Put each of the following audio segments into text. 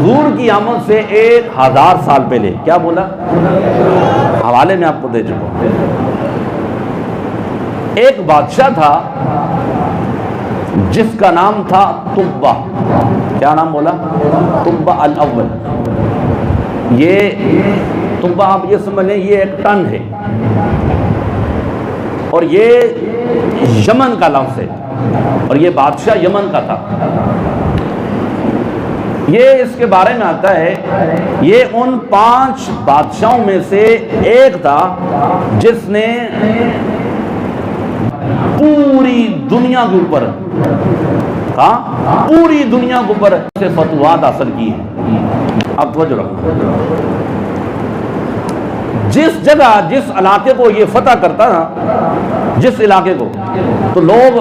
حضور کی آمد سے 1000 سال پہلے، کیا بولا؟ حوالے میں آپ کو دے چکا ہوں۔ ایک بادشاہ تھا جس کا نام تھا طبہ۔ کیا نام بولا؟ طبہ الاول۔ یہ طبہ آپ یہ سمجھ لیں یہ ایک ٹن ہے، اور یہ یمن کا لفظ ہے، اور یہ بادشاہ یمن کا تھا۔ یہ اس کے بارے میں آتا ہے، یہ ان 5 بادشاہوں میں سے ایک تھا جس نے پوری دنیا کے اوپر پوری دنیا کے اوپر سے فتوحات حاصل کی ہیں۔ اب توجہ رکھنا، جس جگہ جس علاقے کو یہ فتح کرتا نا، جس علاقے کو، تو لوگ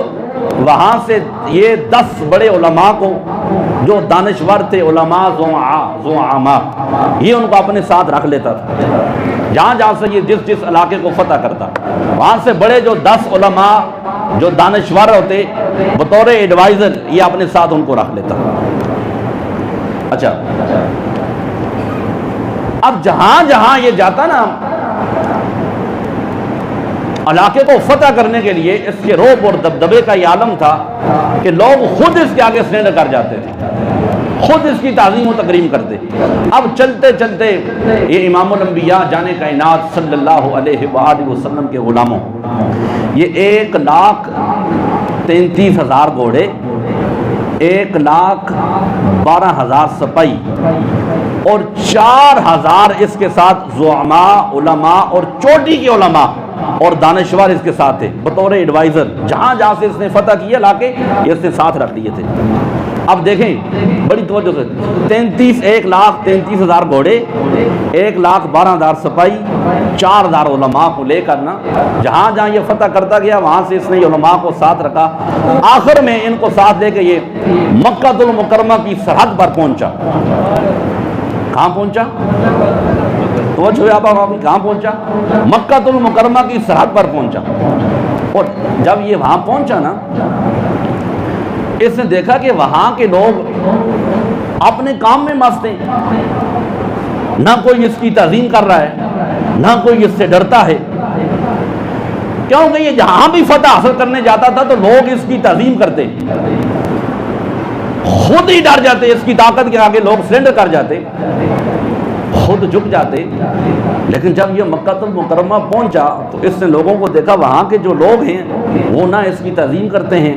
وہاں سے یہ 10 بڑے علماء کو جو دانشور تھے، علماء زعماء، یہ ان کو اپنے ساتھ رکھ لیتا تھا۔ جہاں جہاں سے یہ جس علاقے کو فتح کرتا، وہاں سے بڑے جو 10 علماء جو دانشور ہوتے بطور ایڈوائزر، یہ اپنے ساتھ ان کو رکھ لیتا۔ اچھا، اب جہاں جہاں یہ جاتا نا علاقے کو فتح کرنے کے لیے، اس کے روب اور دبدبے کا یہ عالم تھا کہ لوگ خود اس کے آگے سرنڈر کر جاتے تھے، خود اس کی تعظیم و تکریم کرتے۔ اب چلتے چلتے یہ امام الانبیاء جان کائنات صلی اللہ علیہ وآلہ وسلم کے غلاموں، یہ 1,33,000 گھوڑے، 1,12,000 سپاہی، اور 4,000 اس کے ساتھ زعماء، علماء اور چوٹی کے علماء اور دانشور اس کے ساتھ تھے بطور ایڈوائزر۔ جہاں جہاں سے اس نے فتح کیا علاقے، یہ اس نے ساتھ رکھ لیے تھے۔ اب دیکھیں بڑی توجہ سے، 1,33,000 گھوڑے، 1,12,000 سپاہی، 4,000 علماء کو لے کر نا جہاں جہاں یہ فتح کرتا گیا، وہاں سے اس نے علماء کو ساتھ رکھا۔ آخر میں ان کو ساتھ لے کے یہ مکہ المکرمہ کی سرحد پر پہنچا۔ کہاں پہنچا؟ توجہ آپ کہاں پہنچا؟ مکہ المکرمہ کی سرحد پر پہنچا۔ اور جب یہ وہاں پہنچا نا، اس نے دیکھا کہ وہاں کے لوگ اپنے کام میں مست ہیں، نہ کوئی اس کی تعظیم کر رہا ہے، نہ کوئی اس سے ڈرتا ہے، کیونکہ یہ جہاں بھی فتح حاصل کرنے جاتا تھا تو لوگ اس کی تعظیم کرتے، خود ہی ڈر جاتے، اس کی طاقت کے آگے لوگ سرنڈر کر جاتے، خود جھک جاتے۔ لیکن جب یہ مکہ المکرمہ پہنچا تو اس نے لوگوں کو دیکھا، وہاں کے جو لوگ ہیں وہ نہ اس کی تعظیم کرتے ہیں،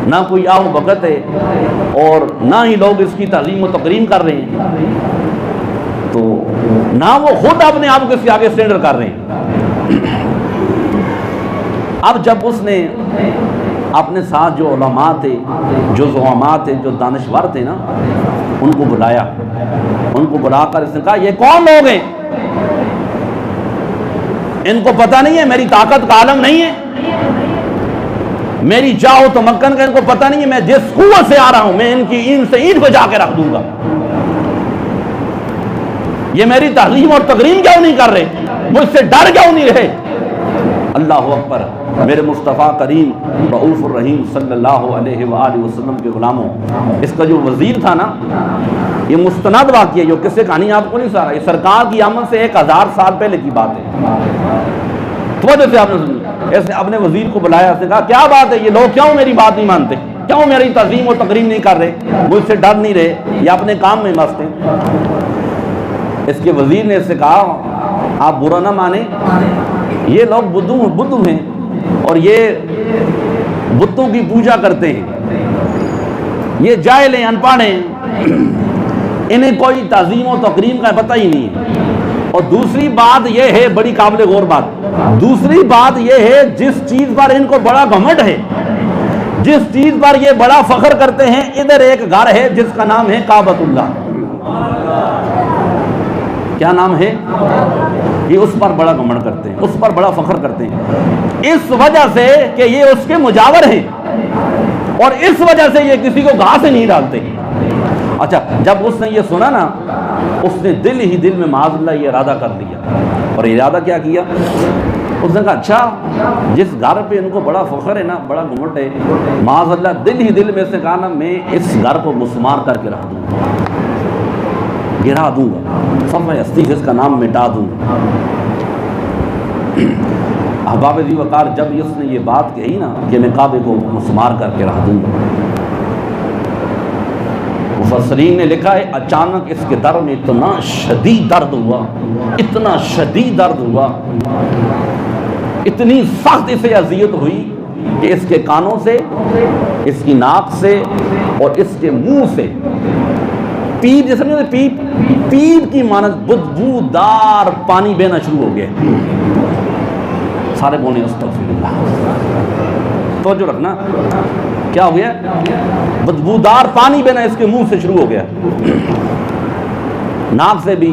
نہ کوئی آہ و بکت ہے، اور نہ ہی لوگ اس کی تعظیم و تکریم کر رہے ہیں، تو نہ وہ خود اپنے آپ کو اس کے آگے سرنڈر کر رہے ہیں۔ اب جب اس نے اپنے ساتھ جو علماء تھے، جو زعماء تھے، جو دانشور تھے نا، ان کو بلایا، ان کو بلا کر اس نے کہا یہ کون لوگ ہیں؟ ان کو پتہ نہیں ہے میری طاقت کا عالم نہیں ہے، میری جاہ و تمکن کا ان کو پتہ نہیں ہے، میں جس قوت سے آ رہا ہوں میں ان کی اینٹ سے اینٹ پہ جا کے رکھ دوں گا، یہ میری تعظیم اور تکریم کیوں نہیں کر رہے، مجھ سے ڈر کیوں نہیں رہے؟ اللہ اکبر۔ میرے مصطفیٰ کریم رؤوف الرحیم صلی اللہ علیہ وآلہ وسلم کے غلاموں، اس کا جو وزیر تھا نا، یہ مستند واقعہ، جو قصے کہانی آپ کو نہیں سارا، یہ سرکار کی آمد سے 1000 سال پہلے کی بات ہے۔ توجہ سے آپ نے سنی، اس نے اپنے وزیر کو بلایا، اس نے کہا کیا بات ہے، یہ لوگ کیوں میری بات نہیں مانتے، کیوں میری تعظیم و تکریم نہیں کر رہے، مجھ سے ڈر نہیں رہے، یہ اپنے کام میں مست ہیں۔ اس کے وزیر نے اس سے کہا آپ برا نہ مانیں، یہ لوگ بدھو ہیں اور یہ بتوں کی پوجا کرتے ہیں، یہ جاہل ہیں، ان پڑھ ہیں، انہیں کوئی تعظیم و تکریم کا پتہ ہی نہیں ہے۔ اور دوسری بات یہ ہے، بڑی قابل غور بات، دوسری بات یہ ہے جس چیز پر ان کو بڑا گھمنڈ ہے، جس چیز پر یہ بڑا فخر کرتے ہیں، ادھر ایک گھر ہے جس کا نام ہے کعبۃ اللہ۔ کیا نام ہے؟ یہ اس پر بڑا گھمنڈ کرتے ہیں، اس پر بڑا فخر کرتے ہیں، اس وجہ سے کہ یہ اس کے مجاور ہیں، اور اس وجہ سے یہ کسی کو گھاس سے نہیں ڈالتے۔ اچھا، جب اس نے یہ سنا نا، اس نے دل ہی دل میں معاذ اللہ یہ ارادہ کر لیا، اور ارادہ کیا کیا؟ اس نے کہا اچھا جس گھر پہ ان کو بڑا فخر ہے نا، بڑا گھمنڈ ہے، معاذ اللہ دل ہی دل میں سے کہا نا میں اس گھر کو مسمار کر کے رکھ دوں گا، گرا دوں گا، صفحہ ہستی سے اس کا نام مٹا دوں گا۔ احباب ذی وقار، جب اس نے یہ بات کہی نا کہ میں کعبے کو مسمار کر کے رکھ دوں گا، مفسرین نے لکھا ہے اچانک اس کے در میں اتنا شدید درد ہوا، اتنا شدید درد ہوا، اتنی سخت اسے اذیت ہوئی کہ اس کے کانوں سے، اس کی ناک سے اور اس کے منہ سے پیپ، جیسے نہیں پیپ، پیپ کی مانند بدبودار پانی بہنا شروع ہو گیا۔ سارے بولیں استغفر اللہ، توجہ رکھنا، کیا ہو گیا؟ بدبودار پانی بہنا اس کے منہ سے شروع ہو گیا، ناک سے بھی،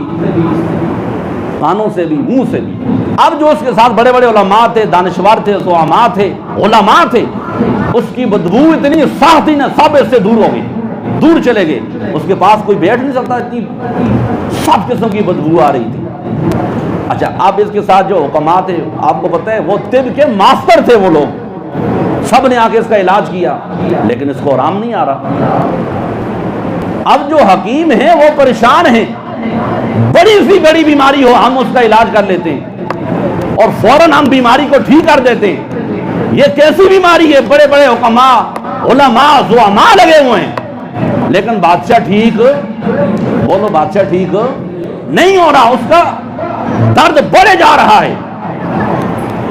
کانوں سے بھی، منہ سے بھی۔ اب جو اس کے ساتھ بڑے بڑے علماء تھے، دانشور تھے، زعماء تھے، علماء تھے، اس کی بدبو اتنی سخت تھی نا، سب اس سے دور ہو گئے، دور چلے گئے، اس کے پاس کوئی بیٹھ نہیں سکتا، اتنی سب قسم کی بدبو آ رہی تھی۔ اچھا، اب اس کے ساتھ جو حکماء تھے، آپ کو پتہ ہے وہ طب کے ماسٹر تھے، وہ لوگ سب نے آ کے اس کا علاج کیا، لیکن اس کو آرام نہیں آ رہا۔ اب جو حکیم ہیں وہ پریشان ہیں، بڑی سی بڑی بیماری ہو ہم اس کا علاج کر لیتے ہیں اور فوراً ہم بیماری کو ٹھیک کر دیتے ہیں، یہ کیسی بیماری ہے؟ بڑے بڑے حکماء، علماء، زعماء لگے ہوئے ہیں، لیکن بادشاہ ٹھیک، بولو بادشاہ ٹھیک نہیں ہو رہا، اس کا درد بڑھے جا رہا ہے،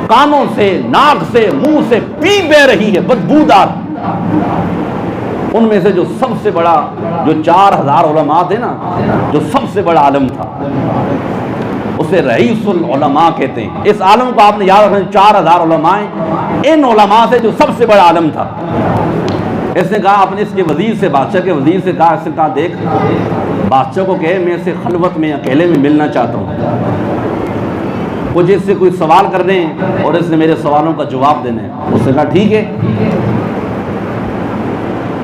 کانوں سے، ناک سے، منہ سے پیپ بہ رہی ہے بدبودار۔ ان میں سے جو سب سے بڑا، جو 4000 علماء تھے نا، جو سب سے بڑا عالم تھا، اسے رئیس العلماء کہتے ہیں۔ اس عالم کو آپ نے یاد رکھنا، 4000 علماء ہیں، ان علماء سے جو سب سے بڑا عالم تھا، اس نے کہا اپنے اس کے وزیر سے، بادشاہ کے وزیر سے کہا، اس نے کہا دیکھ، بادشاہ کو کہے میں اسے خلوت میں اکیلے میں ملنا چاہتا ہوں، مجھے اس سے کوئی سوال کرنے ہیں اور اس نے میرے سوالوں کا جواب دینا ہے۔ اس نے کہا ٹھیک ہے۔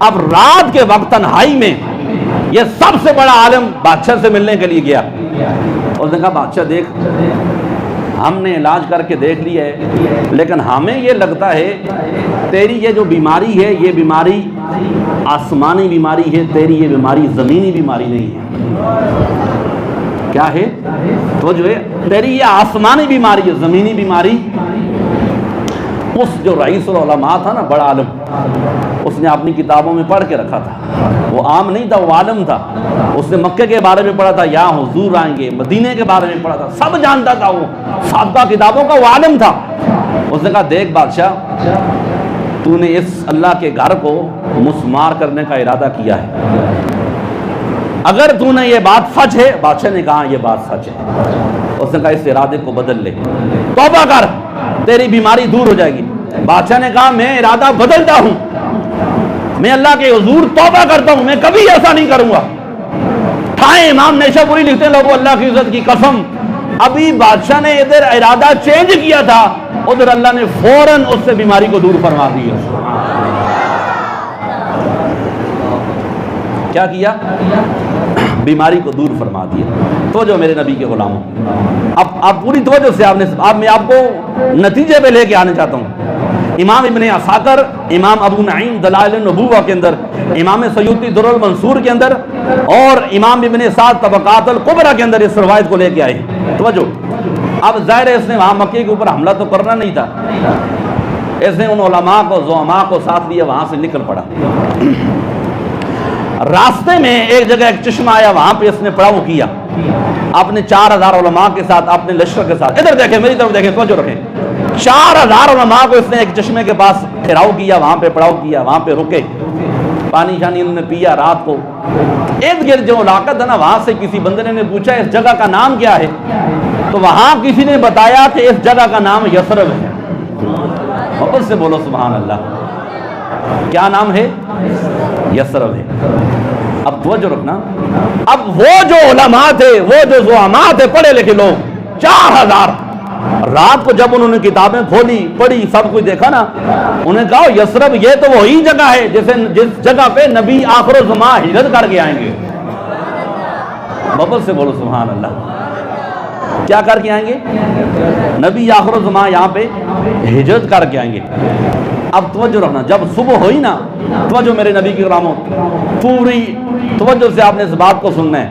اب رات کے وقت تنہائی میں یہ سب سے بڑا عالم بادشاہ سے ملنے کے لیے گیا، اس نے کہا بادشاہ دیکھ، ہم نے علاج کر کے دیکھ لیا ہے، لیکن ہمیں یہ لگتا ہے تیری یہ جو بیماری ہے، یہ بیماری آسمانی بیماری ہے، تیری یہ بیماری زمینی بیماری نہیں ہے۔ کیا ہے؟ تو جو ہے تیری یہ آسمانی بیماری ہے، زمینی بیماری۔ اس جو رئیس العلماء تھا نا، بڑا عالم، اس نے اپنی کتابوں میں پڑھ کے رکھا تھا، وہ عام نہیں تھا، وہ عالم تھا، اس نے مکے کے بارے میں پڑھا تھا، یہاں حضور آئیں گے، مدینے کے بارے میں پڑھا تھا، سب جانتا تھا، وہ سابقہ کتابوں کا وہ عالم تھا۔ اس نے کہا دیکھ بادشاہ، تو نے اس اللہ کے گھر کو مسمار کرنے کا ارادہ کیا ہے، اگر تو نے یہ بات سچ ہے، بادشاہ نے کہا یہ بات سچ ہے، اس نے کہا اس ارادے کو بدل لے، توبہ کر، تیری بیماری دور ہو جائے گی۔ بادشاہ نے کہا میں ارادہ بدلتا ہوں، میں اللہ کے حضور توبہ کرتا ہوں، میں کبھی ایسا نہیں کروں گا۔ ٹھائیں امام نیشاپوری لکھتے ہیں لوگوں اللہ کی عزت کی قسم، ابھی بادشاہ نے ادھر ارادہ چینج کیا تھا، ادھر اللہ نے فوراً اس سے بیماری کو دور فرما دیا۔ کیا کیا؟ بیماری کو دور فرما دیا۔ تو جو میرے نبی کے غلاموں، اب پوری توجہ سے میں آپ کو نتیجے پہ لے کے آنے چاہتا ہوں۔ امام ابن عساکر، امام ابو نعیم دلائل النبوہ کے اندر، امام سیوطی در المنصور کے اندر اور امام ابن سعد طبقات الکبریٰ کے اندر اس روایت کو لے کے آئے۔ توجہ، اب ظاہر ہے اس نے وہاں مکے کے اوپر حملہ تو کرنا نہیں تھا، اس نے ان علماء کو، زعماء کو ساتھ لیا، وہاں سے نکل پڑا۔ راستے میں ایک جگہ ایک چشمہ آیا، وہاں پہ اس نے پڑاؤ کیا اپنے 4000 علماء کے ساتھ، اپنے لشکر کے ساتھ۔ ادھر دیکھیں، میری طرف دیکھیں، توجہ رکھیں، 4000 علماء کو اس نے ایک چشمے کے پاس ٹھہراؤ کیا، وہاں پہ پڑاؤ کیا، وہاں پہ رکے، پانی شانی انہوں نے پیا رات کو۔ ارد گرد جو علاقہ تھا نا، وہاں سے کسی بندے نے پوچھا اس جگہ کا نام کیا ہے، تو وہاں کسی نے بتایا کہ اس جگہ کا نام یثرب ہے۔ واپس سے بولو سبحان اللہ، کیا نام ہے؟ یثرب ہے۔ اب توجہ رکھنا، اب وہ جو علماء تھے، وہ جو زعماء تھے، پڑھے لکھے لوگ 4000، رات کو جب انہوں نے کتابیں کھولی، پڑھی، سب کچھ دیکھا نا، انہیں کہا یثرب یہ تو وہی جگہ ہے جس جگہ پہ نبی آخر الزمان ہجرت کر کے آئیں گے۔ ببل سے بولو سبحان اللہ، کیا کر کے آئیں گے؟ نبی آخر الزمان یہاں پہ ہجرت کر کے آئیں گے۔ اب توجہ رکھنا، جب صبح ہوئی نا، توجہ میرے نبی کی غلاموں، پوری توجہ سے آپ نے اس بات کو سننا ہے۔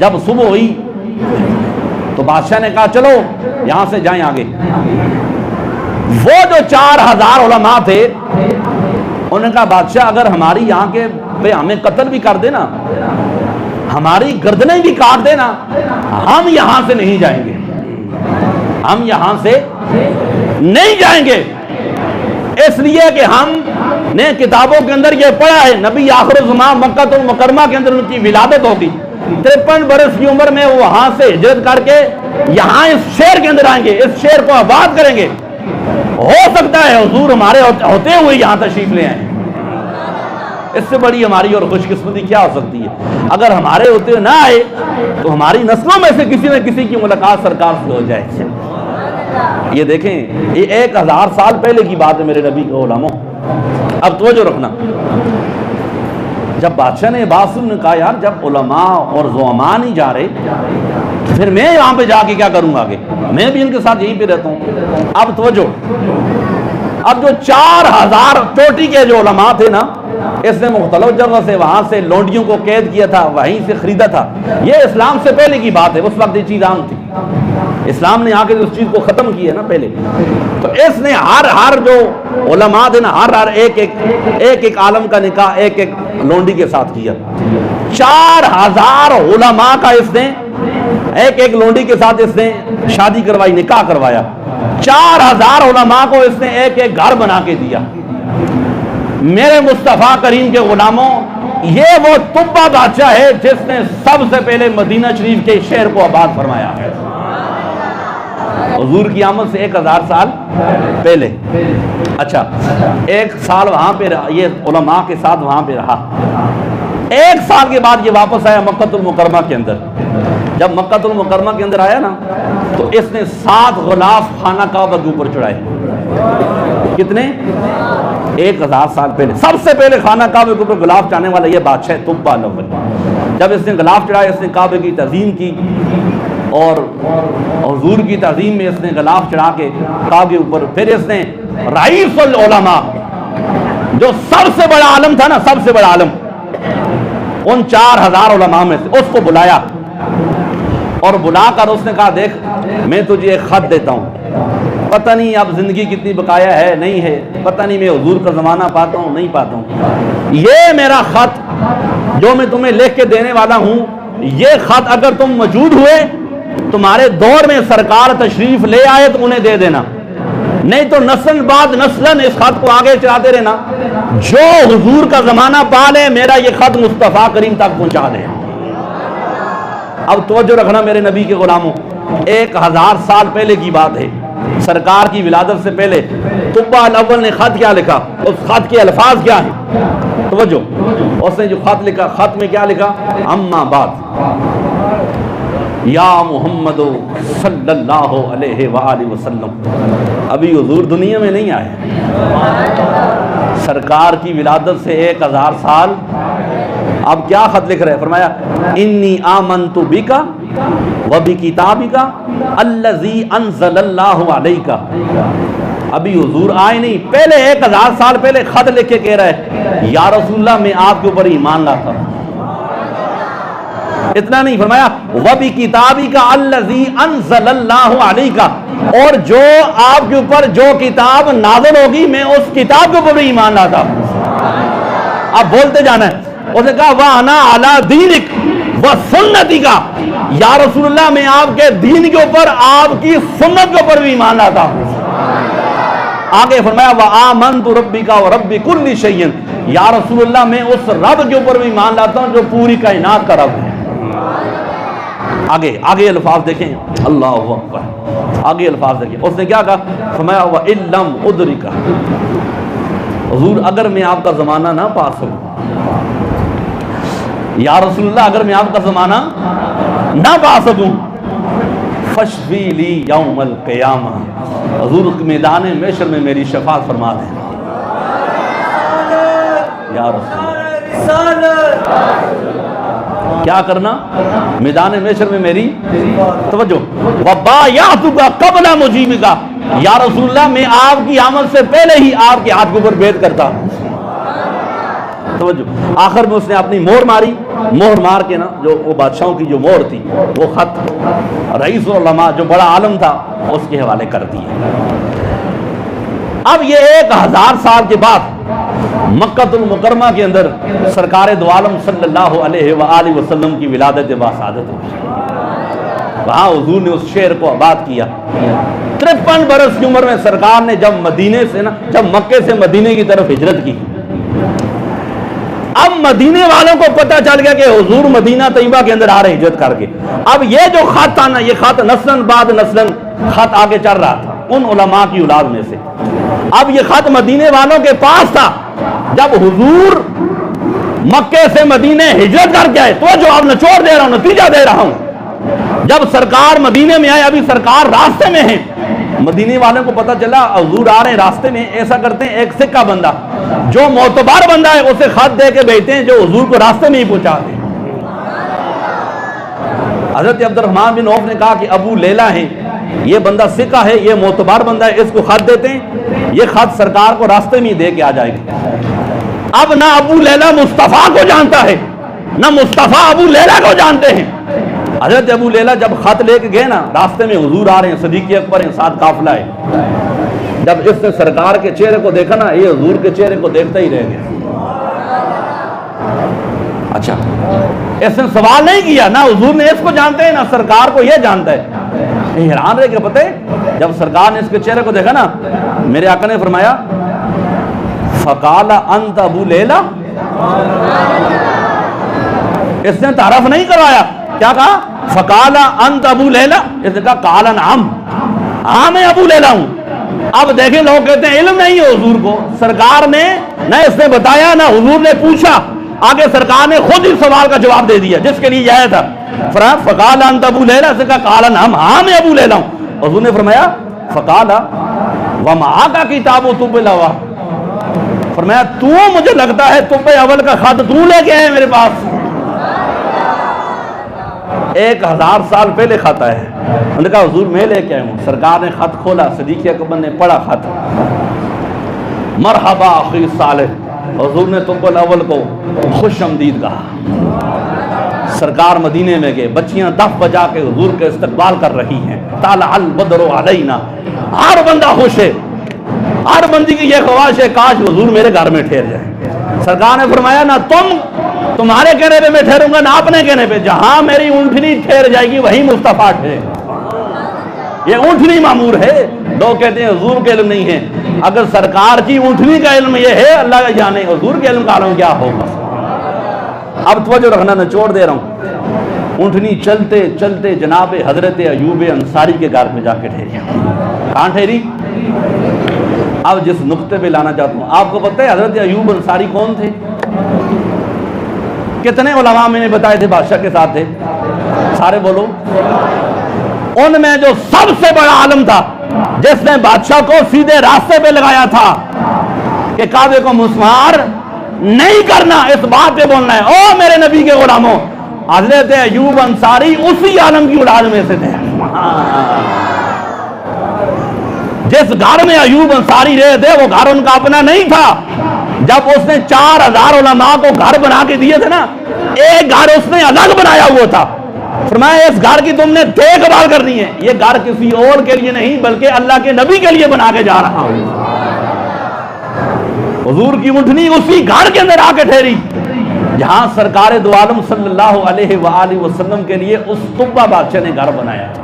جب صبح ہوئی تو بادشاہ نے کہا چلو یہاں سے جائیں آگے. وہ جو 4000 علماء تھے انہوں نے کہا بادشاہ اگر ہماری یہاں کے پہ ہمیں قتل بھی کر دینا, ہماری گردنیں بھی کاٹ دینا, ہم یہاں سے نہیں جائیں گے, ہم یہاں سے نہیں جائیں گے. اس لیے کہ ہم نے کتابوں کے اندر یہ پڑھا ہے نبی آخر الزمان مکہ المکرمہ کے اندر ان کی ولادت ہوگی, 53 برس کی عمر میں وہ وہاں سے ہجرت کر کے یہاں اس شہر کے اندر آئیں گے, اس شہر کو آباد کریں گے. ہو سکتا ہے حضور ہمارے ہوتے ہوئے یہاں تشریف لے آئیں. اس سے بڑی ہماری اور خوش قسمتی کیا ہو سکتی ہے؟ اگر ہمارے ہوتے ہوئے نہ آئے تو ہماری نسلوں میں سے کسی نہ کسی کی ملاقات سرکار سے ہو جائے. یہ دیکھیں یہ 1000 سال پہلے کی بات ہے میرے نبی کے علماء. اب توجہ رکھنا, جب بادشاہ نے بات سن نے کہا یار جب علماء اور زعماء نہیں جا رہے تو پھر میں یہاں پہ جا کے کیا کروں گا, آگے میں بھی ان کے ساتھ یہیں پہ رہتا ہوں. اب توجہ, اب جو 4000 چوٹی کے جو علماء تھے نا, اس نے مختلف جگہ سے وہاں سے لونڈیوں کو قید کیا تھا, وہیں سے خریدا تھا. یہ اسلام سے پہلے کی بات ہے, اس وقت یہ چیز عام تھی. اسلام نے آ کے اس چیز کو ختم کی ہے نا پہلے. تو اس نے ہر جو علماء تھے نا, ہر ایک عالم کا نکاح ایک لونڈی کے ساتھ کیا. 4000 علماء کا اس نے ایک لونڈی کے ساتھ اس نے شادی کروائی, نکاح کروایا. 4000 علماء کو اس نے ایک گھر بنا کے دیا. میرے مصطفیٰ کریم کے غلاموں, یہ وہ طبہ بادشاہ ہے جس نے سب سے پہلے مدینہ شریف کے شہر کو آباد فرمایا ہے, حضور کی آمد سے 1000 سال پہلے. اچھا 1 سال وہاں پہ یہ علماء کے ساتھ وہاں پہ رہا. 1 سال کے بعد یہ واپس آیا مکہ المکرمہ کے اندر. جب مکہ المکرمہ کے اندر آیا نا تو اس نے 7 غلاف خانہ کعبہ کے اوپر چڑھائے. کتنے؟ 1000 سال پہلے. سب سے پہلے خانہ کعبہ کے اوپر غلاف چڑھانے والا یہ بادشاہ طبہ الاول. جب اس نے غلاف چڑھایا اس نے کعبے کی تعظیم کی, اور حضور کی تعظیم میں اس نے غلاف چڑھا کے کعبے کے اوپر پھر اس نے رئیس العلماء جو سب سے بڑا عالم تھا نا, سب سے بڑا عالم, ان 4000 علماء میں سے اس کو بلایا, اور بلا کر اس نے کہا دیکھ میں تجھے ایک خط دیتا ہوں, پتہ نہیں اب زندگی کتنی بقایا ہے نہیں ہے, پتہ نہیں میں حضور کا زمانہ پاتا ہوں نہیں پاتا ہوں, یہ میرا خط جو میں تمہیں لکھ کے دینے والا ہوں, یہ خط اگر تم موجود ہوئے تمہارے دور میں سرکار تشریف لے آئے تو انہیں دے دینا, نہیں تو نسل بعد نسلن اس خط کو آگے چلاتے رہنا. جو حضور کا زمانہ پا لے میرا یہ خط مصطفیٰ کریم تک پہنچا دے. اب توجہ رکھنا میرے نبی کے غلاموں, 1000 سال پہلے کی بات ہے, سرکار کی ولادت سے پہلے طبہ الاول نے خط کیا لکھا, اس خط کے الفاظ کیا ہیں؟ توجہ, اس نے جو خط لکھا, خط میں کیا لکھا؟ اما بعد یا محمد صلی اللہ علیہ وآلہ وسلم. ابھی حضور دنیا میں نہیں آئے, سرکار کی ولادت سے 1000 سال. اب کیا خط لکھ رہے ہیں؟ فرمایا انی آمنت بک و بکتابک الذی انزل اللہ علیک. ابھی حضور آئے نہیں, پہلے 1000 سال پہلے خط لکھ کے کہہ رہے ہیں یا رسول اللہ میں آپ کے اوپر ایمان لاتا ہوں. اتنا نہیں, فرمایا وَبِكِتَابِكَ الَّذِي أَنزَلَ اللَّهُ عَلَيْكَ, اور جو آپ کے اوپر جو کتاب نازل ہوگی میں اس کتاب کے اوپر ایمان لاتا ہوں. اب بولتے جانا ہے. اس نے کہا وَأَنَا عَلَى دِينِكَ وَسُنَّتِكَ, یا رسول اللہ میں آپ کے دین کے اوپر آپ کی سنت کے اوپر بھی ایمان لاتا ہوں. آگے فرمایا وَآمَنْتُ رَبِّكَ وَرَبِّ كُلِّ شَيْءٍ, یا رسول اللہ میں اس رب کے اوپر بھی ایمان لاتا ہوں جو پوری کائنات کا رب ہے. آگے الفاظ دیکھیں, اللہ اکبر, آگے الفاظ دیکھیں. اس نے کیا کہا؟ فرمایا وَإِن لَّمْ أُدْرِكَ, حضور اگر میں آپ کا زمانہ نہ پا سکوں, یا رسول اللہ اگر میں آپ کا زمانہ نہ پا سکوں, فَشْفِي لِي يَوْمَ الْقِيَامَةِ, حضور میدان محشر میں میری شفاعت فرما دیں. یا رسول اللہ کیا کرنا؟ میدان محشر میں میری توجہ وَبَایَعْتُکَ قَبْلَ مُجِیبِکَ, یا رسول اللہ میں آپ کی آمد سے پہلے ہی آپ کے ہاتھ کے اوپر بیعت کرتا ہوں. توجہ، آخر میں اس نے اپنی مہر ماری، مہر مار کے نا جو وہ بادشاہوں کی جو مہر تھی وہ خط رئیس العلماء جو بڑا عالم تھا اس کے حوالے کر دیے۔ اب یہ 1000 سال کے بعد مکہ المکرمہ کے اندر سرکار دو عالم صلی اللہ علیہ وآلہ وسلم کی ولادت باسعادت ہوئی۔ وہاں حضور نے اس شہر کو آباد کیا۔ 53 برس کی عمر میں سرکار نے جب مکے سے مدینے کی طرف ہجرت کی، اب مدینے والوں کو پتہ چل گیا کہ حضور مدینہ طیبہ کے اندر آ رہے ہجرت کر کے۔ اب یہ جو خط تھا نا، یہ خط نسلاً بعد نسلاً خط آگے چل رہا تھا ان علماء کی اولاد میں سے۔ اب یہ خط مدینے والوں کے پاس تھا۔ جب حضور مکے سے مدینے ہجرت کر کے آئے، تو جو اب نچوڑ دے رہا ہوں، نتیجہ دے رہا ہوں، جب سرکار مدینے میں آئے، ابھی سرکار راستے میں ہیں، مدینے والوں کو پتہ چلا حضور آ رہے ہیں راستے میں، ایسا کرتے ہیں ایک سکہ بندہ جو معتبر بندہ ہے اسے خط دے کے بھیجتے ہیں جو حضور کو راستے میں ہی پہنچا دے۔ حضرت عبد الرحمن بن عوف نے کہا کہ ابو لیلہ ہے، یہ بندہ سکہ ہے، یہ معتبر بندہ ہے، اس کو خط دیتے ہیں، یہ خط سرکار کو راستے میں ہی دے کے آ جائے گا۔ اب نہ ابو لیلہ مصطفیٰ کو جانتا ہے، نہ مصطفیٰ ابو لیلہ کو جانتے ہیں۔ حضرت ابو لیلہ جب خط لے کے گئے نا، راستے میں حضور آ رہے ہیں، صدیق اکبر ہیں، ساتھ قافلہ ہے، جب اس نے سرکار کے چہرے کو دیکھا نا، یہ حضور کے چہرے کو دیکھتا ہی رہ گیا۔ اچھا، اس نے سوال نہیں کیا، نہ حضور نے اس کو جانتے ہیں نہ سرکار کو یہ جانتا ہے۔ حیران رہ کے پتہ ہے جب سرکار نے اس کے چہرے کو دیکھا نا، میرے آقا نے فرمایا فقال انت ابو لیلہ، اس نے تعارف نہیں کروایا، کیا کہا؟ فقال انت ابو لیلہ، اس نے کہا قال نعم، ہاں میں ابو لیلہ ہوں۔ اب دیکھیں لوگ کہتے ہیں علم نہیں ہے حضور کو، سرکار نے نہ اس نے بتایا نہ حضور نے پوچھا، آگے سرکار نے خود ہی سوال کا جواب دے دیا جس کے لیے آیا تھا۔ فقال انت ابو لیلہ، اس نے کہا قال نعم، ہاں میں ابو لیلہ ہوں۔ حضور نے فرمایا فقال ومعک کتاب طب الاول، فرمایا تو مجھے لگتا ہے طب اول کا خط تو لے کے آئے میرے پاس۔ 1000 سال پہلے خط آیا ہے۔ انہوں نے کہا حضور میں لے کے آیا ہوں۔ سرکار نے خط کھولا، صدیق اکبر نے پڑھا خط، مرحبا اخی صالح، حضور نے طب الاول کو خوش آمدید کہا۔ سرکار مدینے میں گئے، بچیاں دف بجا کے حضور کے استقبال کر رہی ہیں، طالع البدر علینا، ہر بندہ خوش ہے، ہر بندی کی یہ خواہش ہے کاش حضور میرے گھر میں ٹھہر جائے۔ سرکار نے فرمایا نہ تمہارے کہنے پہ میں ٹھہروں گا نہ اپنے کہنے پہ، جہاں میری اونٹنی ٹھہر جائے گی وہی مصطفیٰ ٹھہرے۔ یہ اونٹنی معمور ہے، لوگ کہتے ہیں حضور کے علم نہیں ہے، اگر سرکار کی اونٹنی کا علم یہ ہے اللہ کا جانے، حضور کے علم کا عالم کیا ہوگا۔ اب توجہ رکھنا، نچوڑ دے رہا ہوں۔ اونٹنی چلتے چلتے جناب حضرت ایوب انصاری کے گھر میں جا کے ٹھہری۔ کہاں ٹھہری؟ اب جس نقطے پہ لانا چاہتا ہوں، آپ کو پتہ ہے حضرت ایوب انصاری کون تھے؟ کتنے علماء میں نے بتائے تھے بادشاہ کے ساتھ تھے؟ سارے بولو۔ ان میں جو سب سے بڑا عالم تھا، جس نے بادشاہ کو سیدھے راستے پہ لگایا تھا کہ کعبے کو مسمار نہیں کرنا، اس بات پہ بولنا ہے، او میرے نبی کے غلاموں، حضرت ایوب انصاری اسی عالم کی اولاد میں سے تھے۔ جس گھر میں ایوب انصاری رہے تھے وہ گھر ان کا اپنا نہیں تھا۔ جب اس نے 4000 علماء کو گھر بنا کے دیے تھے نا، ایک گھر اس نے الگ بنایا ہوا تھا، فرمایا اس گھر کی تم نے دیکھ بھال کرنی ہے، یہ گھر کسی اور کے لیے نہیں بلکہ اللہ کے نبی کے لیے بنا کے جا رہا ہوں۔ حضور کی اونٹنی اسی گھر کے اندر آ کے ٹھہری جہاں سرکار دو عالم صلی اللہ علیہ وآلہ وسلم کے لیے اس طبہ بادشاہ نے گھر بنایا تھا۔